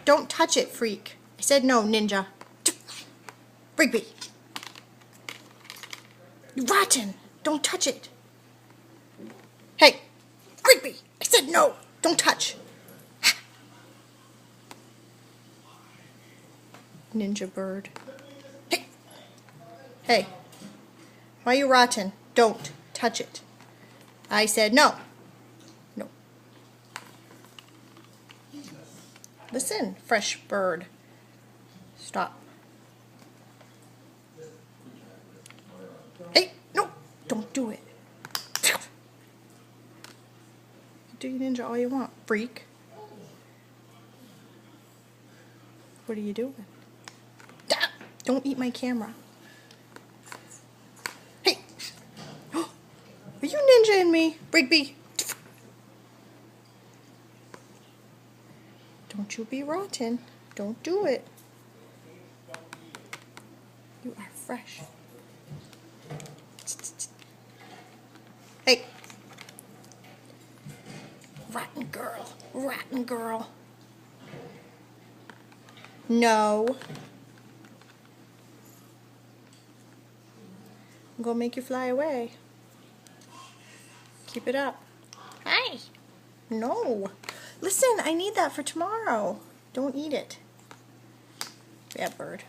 Don't touch it, freak. I said no, ninja. Rigby. You rotten. Don't touch it. Hey, Rigby. I said no. Don't touch. Ninja bird. Hey. Hey. Why are you rotten? Don't touch it. I said no. No. Listen, fresh bird. Stop. Hey, no, don't do it. Do you ninja all you want, freak. What are you doing? Don't eat my camera. Hey. Are you ninja-ing me, Rigby? Don't you be rotten. Don't do it. You are fresh. Hey. Rotten girl. Rotten girl. No. I'm gonna make you fly away. Keep it up. Hi. No. Listen, I need that for tomorrow. Don't eat it. Bad bird.